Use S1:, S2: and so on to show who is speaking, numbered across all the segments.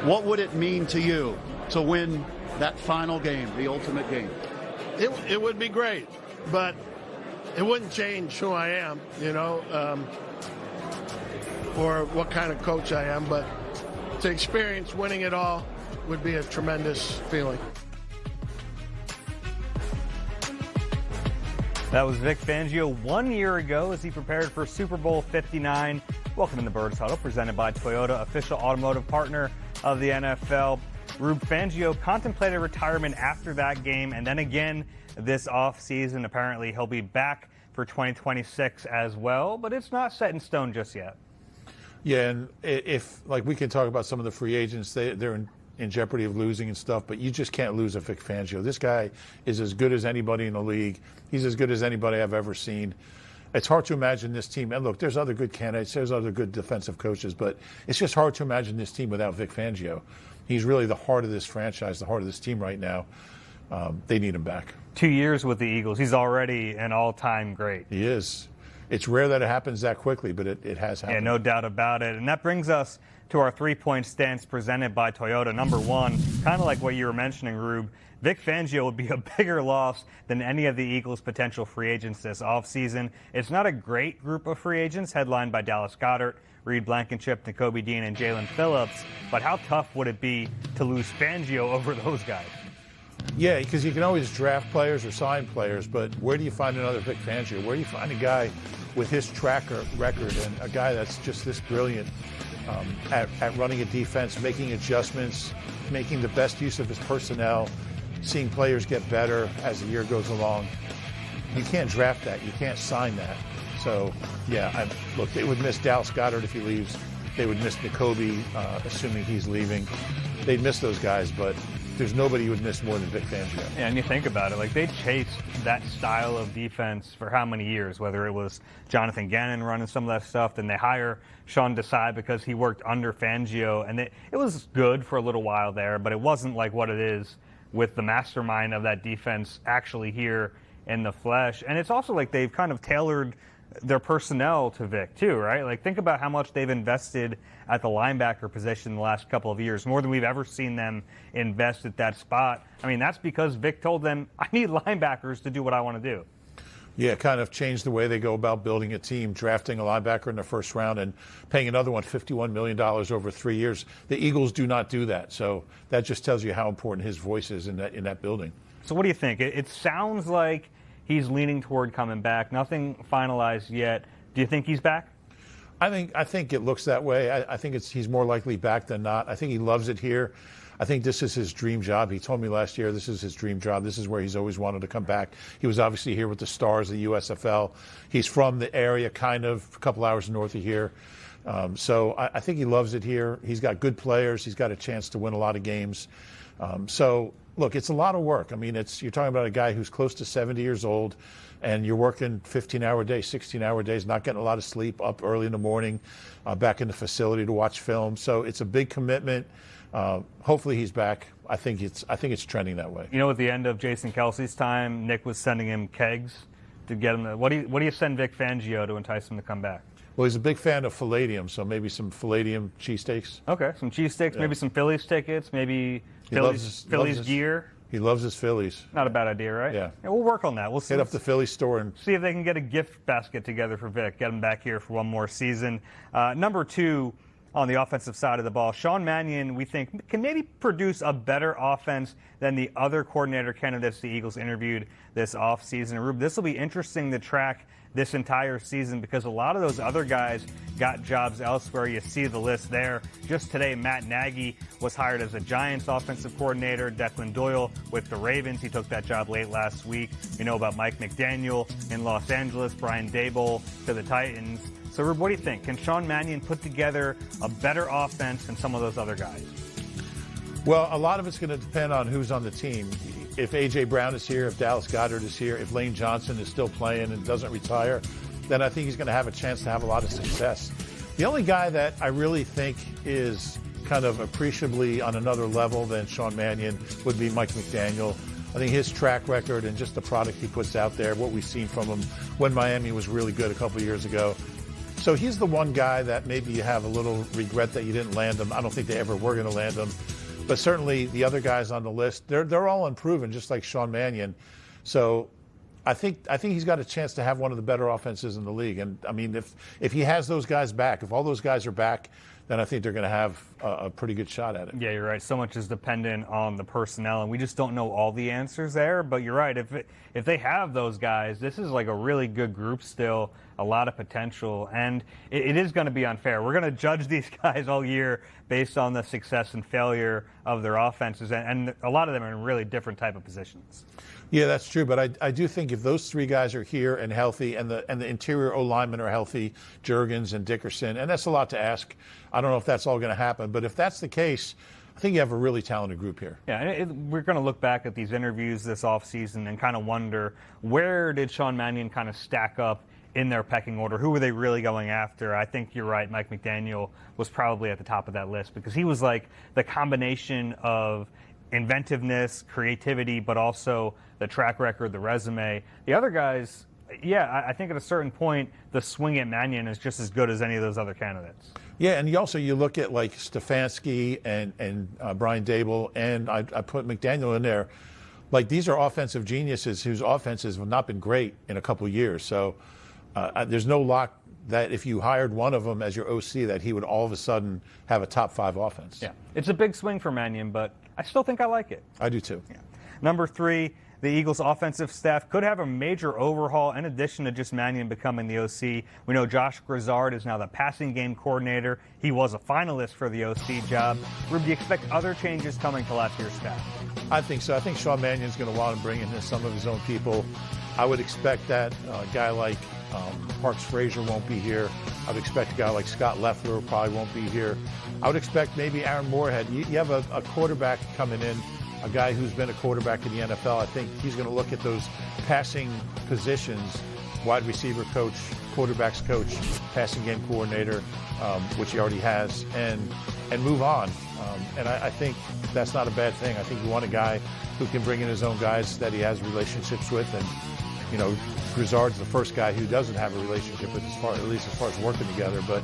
S1: what would it mean to you to win that final game, the ultimate game?
S2: It would be great, but it wouldn't change who I am, or what kind of coach I am. But to experience winning it all would be a tremendous feeling.
S3: That was Vic Fangio 1 year ago as he prepared for Super Bowl 59. Welcome to the Birds Huddle, presented by Toyota, official automotive partner of the NFL. Rube Fangio contemplated retirement after that game, and then again this offseason. Apparently he'll be back for 2026 as well, but it's not set in stone just yet.
S4: Yeah, and if, like, we can talk about some of the free agents, they're in jeopardy of losing and stuff, but you just can't lose a Vic Fangio. This guy is as good as anybody in the league. He's as good as anybody I've ever seen. It's hard to imagine this team. And look, there's other good candidates, there's other good defensive coaches, but it's just hard to imagine this team without Vic Fangio. He's really the heart of this franchise, the heart of this team right now. They need him back.
S3: 2 years with the Eagles. He's already an all-time great.
S4: He is. It's rare that it happens that quickly, but it has happened.
S3: Yeah, no doubt about it. And that brings us to our three-point stance presented by Toyota. Number one, kind of like what you were mentioning, Rube, Vic Fangio would be a bigger loss than any of the Eagles' potential free agents this offseason. It's not a great group of free agents, headlined by Dallas Goedert, Reed Blankenship, Nakobe Dean, and Jalen Phillips. But how tough would it be to lose Fangio over those guys?
S4: Yeah, because you can always draft players or sign players, but where do you find another Vic Fangio? Where do you find a guy with his track record and a guy that's just this brilliant at running a defense, making adjustments, making the best use of his personnel, seeing players get better as the year goes along? You can't draft that. You can't sign that. So, yeah, look, they would miss Dallas Goedert if he leaves. They would miss Nakobe, assuming he's leaving. They'd miss those guys, but there's nobody you would miss more than Vic Fangio.
S3: Yeah, and you think about it, like, they chased that style of defense for how many years, whether it was Jonathan Gannon running some of that stuff, then they hire Sean Desai because he worked under Fangio, and it was good for a little while there, but it wasn't like what it is with the mastermind of that defense actually here in the flesh. And it's also like they've kind of tailored their personnel to Vic too, right? Like, think about how much they've invested at the linebacker position in the last couple of years, more than we've ever seen them invest at that spot. I mean, that's because Vic told them, I need linebackers to do what I want to do.
S4: Yeah, kind of changed the way they go about building a team, drafting a linebacker in the first round and paying another one $51 million over 3 years. The Eagles do not do that. So that just tells you how important his voice is in that building.
S3: So what do you think? It sounds like he's leaning toward coming back. Nothing finalized yet. Do you think he's back?
S4: I think it looks that way. I think he's more likely back than not. I think he loves it here. I think this is his dream job. He told me last year this is his dream job. This is where he's always wanted to come back. He was obviously here with the Stars, the USFL. He's from the area, kind of, a couple hours north of here. So I think he loves it here. He's got good players. He's got a chance to win a lot of games. So, look, it's a lot of work. I mean, you're talking about a guy who's close to 70 years old, and you're working 15-hour days, 16-hour days, not getting a lot of sleep, up early in the morning, back in the facility to watch film. So it's a big commitment. Hopefully he's back. I think it's trending that way.
S3: You know, at the end of Jason Kelsey's time, Nick was sending him kegs to get him. What do you send Vic Fangio to entice him to come back?
S4: Well, he's a big fan of Palladium, so maybe some Palladium cheesesteaks.
S3: Okay, some cheesesteaks, yeah. Maybe some Phillies tickets, maybe Phillies gear.
S4: He loves his Phillies.
S3: Not a bad idea, right?
S4: Yeah.
S3: We'll work on that. We'll
S4: hit up the Phillies store and
S3: see if they can get a gift basket together for Vic, get him back here for one more season. Number two, on the offensive side of the ball, Sean Mannion, we think, can maybe produce a better offense than the other coordinator candidates the Eagles interviewed this offseason. Rube, this will be interesting to track this entire season because a lot of those other guys got jobs elsewhere. You see the list there. Just today, Matt Nagy was hired as a Giants offensive coordinator. Declan Doyle with the Ravens. He took that job late last week. You know about Mike McDaniel in Los Angeles, Brian Daboll to the Titans. So, Rube, what do you think? Can Sean Mannion put together a better offense than some of those other guys?
S4: Well, a lot of it's going to depend on who's on the team. If A.J. Brown is here, if Dallas Goedert is here, if Lane Johnson is still playing and doesn't retire, then I think he's going to have a chance to have a lot of success. The only guy that I really think is kind of appreciably on another level than Sean Mannion would be Mike McDaniel. I think his track record and just the product he puts out there, what we've seen from him when Miami was really good a couple of years ago, So he's the one guy that maybe you have a little regret that you didn't land him. I don't think they ever were going to land him. But certainly the other guys on the list, they're all unproven, just like Sean Mannion. So I think he's got a chance to have one of the better offenses in the league. And, I mean, if he has those guys back, if all those guys are back, then I think they're going to have a pretty good shot at it.
S3: Yeah, you're right. So much is dependent on the personnel, and we just don't know all the answers there. But you're right. If they have those guys, this is like a really good group still, a lot of potential, and it is going to be unfair. We're going to judge these guys all year based on the success and failure of their offenses, and a lot of them are in really different type of positions.
S4: Yeah, that's true. But I do think if those three guys are here and healthy, and the interior O linemen are healthy, Juergens and Dickerson, and that's a lot to ask. I don't know if that's all going to happen, but if that's the case, I think you have a really talented group here.
S3: Yeah, and we're going to look back at these interviews this offseason and kind of wonder, where did Sean Mannion kind of stack up in their pecking order? Who were they really going after? I think you're right. Mike McDaniel was probably at the top of that list because he was like the combination of inventiveness, creativity, but also the track record, the resume. The other guys, yeah, I think at a certain point, the swing at Mannion is just as good as any of those other candidates.
S4: Yeah, and you look at like Stefanski and Brian Dable, and I put McDaniel in there. Like, these are offensive geniuses whose offenses have not been great in a couple of years. So there's no lock that if you hired one of them as your OC, that he would all of a sudden have a top 5 offense.
S3: Yeah, it's a big swing for Mannion, but I still think I like it.
S4: I do too.
S3: Yeah. Number 3, the Eagles' offensive staff could have a major overhaul in addition to just Mannion becoming the OC. We know Josh Grizzard is now the passing game coordinator. He was a finalist for the OC job. Rube, do you expect other changes coming to last year's staff?
S4: I think so. I think Sean Mannion's going to want to bring in some of his own people. I would expect that a guy like Parks Frazier won't be here. I would expect a guy like Scott Loeffler probably won't be here. I would expect maybe Aaron Moorhead. You have a quarterback coming in, a guy who's been a quarterback in the NFL. I think he's going to look at those passing positions, wide receiver coach, quarterbacks coach, passing game coordinator, which he already has, and move on. And I think that's not a bad thing. I think you want a guy who can bring in his own guys that he has relationships with. And, you know, Grizzard's the first guy who doesn't have a relationship with, at least as far as working together. But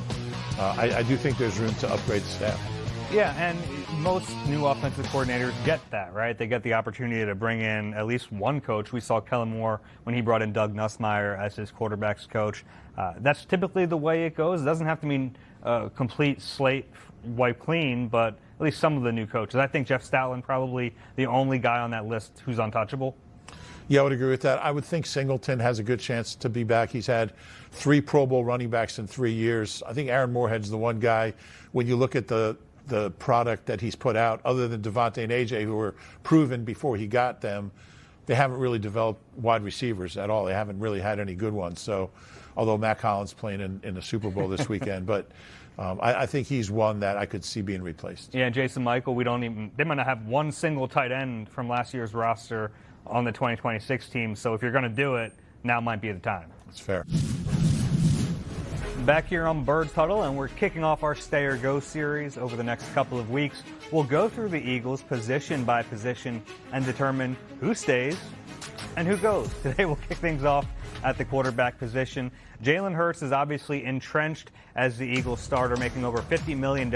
S4: I do think there's room to upgrade the staff.
S3: Yeah, and most new offensive coordinators get that, right? They get the opportunity to bring in at least one coach. We saw Kellen Moore when he brought in Doug Nussmeier as his quarterback's coach. That's typically the way it goes. It doesn't have to mean a complete slate wiped clean, but at least some of the new coaches. I think Jeff Stoutland probably the only guy on that list who's untouchable.
S4: Yeah, I would agree with that. I would think Singleton has a good chance to be back. He's had 3 Pro Bowl running backs in 3 years. I think Aaron Moorhead's the one guy, when you look at the product that he's put out, other than Devontae and AJ, who were proven before he got them, they haven't really developed wide receivers at all. They haven't really had any good ones. So, although Matt Collins playing in the Super Bowl this weekend, but I think he's one that I could see being replaced.
S3: Yeah, Jason Michael, they might not have one single tight end from last year's roster on the 2026 team. So if you're going to do it, now might be the time.
S4: That's fair.
S3: Back here on Birds Huddle, and we're kicking off our Stay or Go series over the next couple of weeks. We'll go through the Eagles position by position and determine who stays and who goes. Today we'll kick things off at the quarterback position. Jalen Hurts is obviously entrenched as the Eagles starter, making over $50 million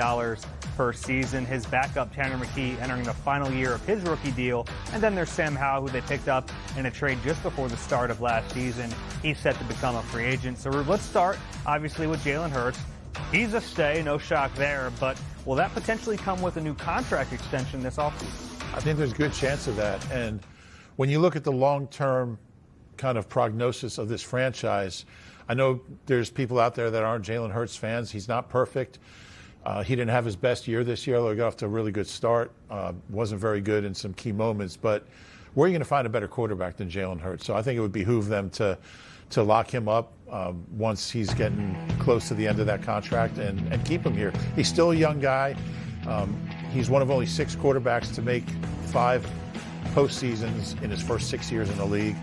S3: per season. His backup, Tanner McKee, entering the final year of his rookie deal. And then there's Sam Howell, who they picked up in a trade just before the start of last season. He's set to become a free agent. So let's start, obviously, with Jalen Hurts. He's a stay, no shock there, but will that potentially come with a new contract extension this offseason?
S4: I think there's a good chance of that. And when you look at the long-term kind of prognosis of this franchise, I know there's people out there that aren't Jalen Hurts fans. He's not perfect. He didn't have his best year this year, although he got off to a really good start. Wasn't very good in some key moments. But where are you going to find a better quarterback than Jalen Hurts? So I think it would behoove them to lock him up once he's getting close to the end of that contract and keep him here. He's still a young guy. He's one of only 6 quarterbacks to make 5 postseasons in his first 6 years in the league.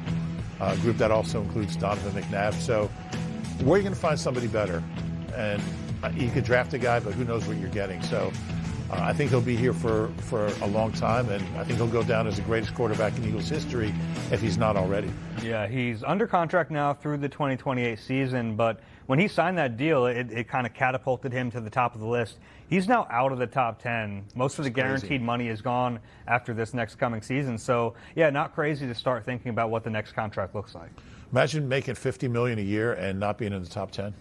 S4: A group that also includes Donovan McNabb. So where are you going to find somebody better? And you could draft a guy, but who knows what you're getting. So I think he'll be here for a long time, and I think he'll go down as the greatest quarterback in Eagles history if he's not already.
S3: Yeah, he's under contract now through the 2028 season, but when he signed that deal, it kind of catapulted him to the top of the list. He's now out of the top 10. Most of the guaranteed money is gone after this next coming season. So, yeah, not crazy to start thinking about what the next contract looks like.
S4: Imagine making $50 million a year and not being in the top 10.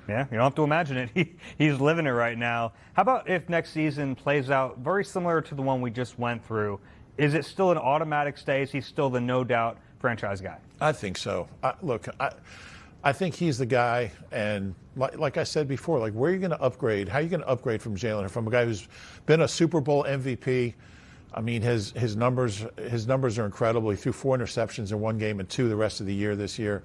S3: Yeah, you don't have to imagine it. He's living it right now. How about if next season plays out very similar to the one we just went through? Is it still an automatic stay? Is he still the no-doubt franchise guy?
S4: I think so. I think he's the guy. And like I said before, like, where are you going to upgrade? How are you going to upgrade from Jalen? From a guy who's been a Super Bowl MVP. I mean, his numbers are incredible. He threw 4 interceptions in one game and 2 the rest of the year this year.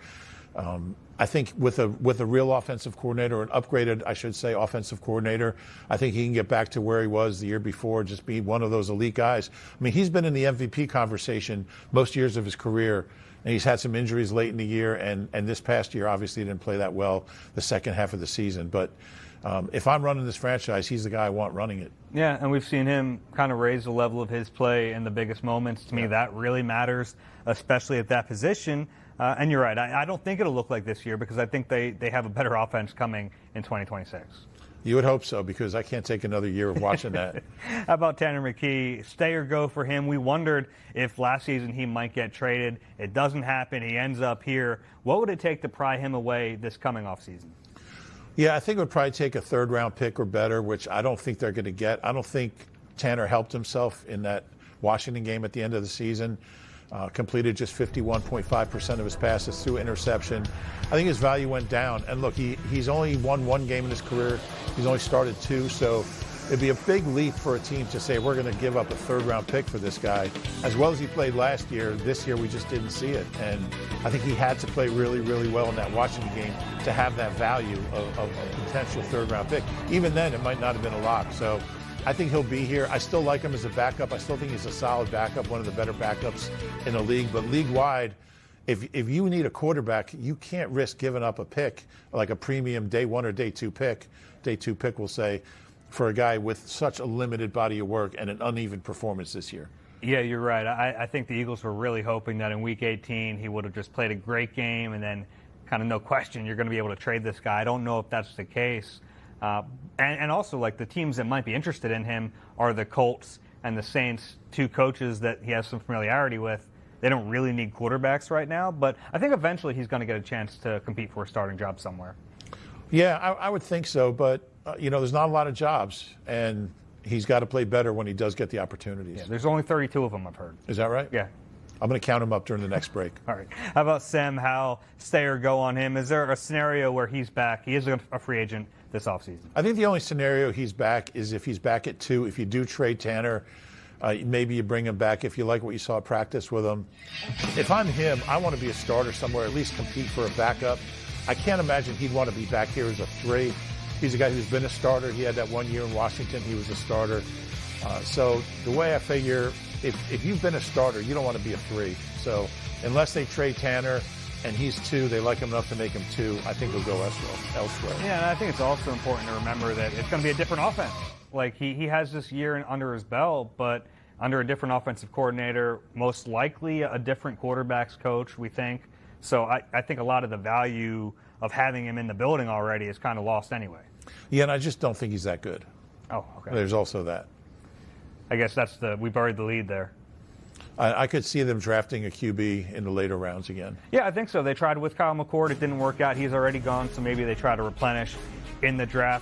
S4: I think with a real offensive coordinator, or an upgraded, I should say, offensive coordinator, I think he can get back to where he was the year before, just be one of those elite guys. I mean, he's been in the MVP conversation most years of his career, and he's had some injuries late in the year, and this past year obviously didn't play that well the second half of the season. But if I'm running this franchise, he's the guy I want running it.
S3: Yeah, and we've seen him kind of raise the level of his play in the biggest moments. To me, that really matters, especially at that position. And you're right. I don't think it'll look like this year, because I think they have a better offense coming in 2026.
S4: You would hope so, because I can't take another year of watching that.
S3: How about Tanner McKee? Stay or go for him? We wondered if last season he might get traded. It doesn't happen. He ends up here. What would it take to pry him away this coming offseason?
S4: Yeah, I think it would probably take a third-round pick or better, which I don't think they're going to get. I don't think Tanner helped himself in that Washington game at the end of the season. Completed just 51.5% of his passes through interception. I think his value went down. And look, he's only won 1 game in his career. He's only started 2. So it'd be a big leap for a team to say, we're going to give up a third-round pick for this guy. As well as he played last year, this year we just didn't see it. And I think he had to play really, really well in that Washington game to have that value of a potential third-round pick. Even then, it might not have been a lock. So I think he'll be here. I still like him as a backup. I still think he's a solid backup, one of the better backups in the league. But league-wide, if you need a quarterback, you can't risk giving up a pick, like a premium day 1 or day 2 pick. Day 2 pick, we'll say, for a guy with such a limited body of work and an uneven performance this year.
S3: Yeah, you're right. I think the Eagles were really hoping that in Week 18 he would have just played a great game, and then kind of no question you're going to be able to trade this guy. I don't know if that's the case. And also, like, the teams that might be interested in him are the Colts and the Saints, 2 coaches that he has some familiarity with. They don't really need quarterbacks right now, but I think eventually he's going to get a chance to compete for a starting job somewhere.
S4: Yeah, I would think so, but, there's not a lot of jobs, and he's got to play better when he does get the opportunities.
S3: Yeah, there's only 32 of them, I've heard.
S4: Is that right?
S3: Yeah.
S4: I'm going to count him up during the next break.
S3: All right. How about Sam Howell? Stay or go on him? Is there a scenario where he's back? He is a free agent this offseason.
S4: I think the only scenario he's back is if he's back at 2. If you do trade Tanner, maybe you bring him back if you like what you saw at practice with him. If I'm him, I want to be a starter somewhere, at least compete for a backup. I can't imagine he'd want to be back here as a 3. He's a guy who's been a starter. He had that 1 year in Washington. He was a starter. So the way I figure, if you've been a starter, you don't want to be a 3. So unless they trade Tanner and he's 2, they like him enough to make him 2, I think he'll go elsewhere.
S3: Yeah, and I think it's also important to remember that it's going to be a different offense. Like, he has this year under his belt, but under a different offensive coordinator, most likely a different quarterbacks coach, we think. So I think a lot of the value of having him in the building already is kind of lost anyway.
S4: Yeah, and I just don't think he's that good.
S3: Oh, okay.
S4: There's also that.
S3: I guess we buried the lead there.
S4: I could see them drafting a QB in the later rounds again.
S3: Yeah, I think so. They tried with Kyle McCord. It didn't work out. He's already gone, so maybe they try to replenish in the draft.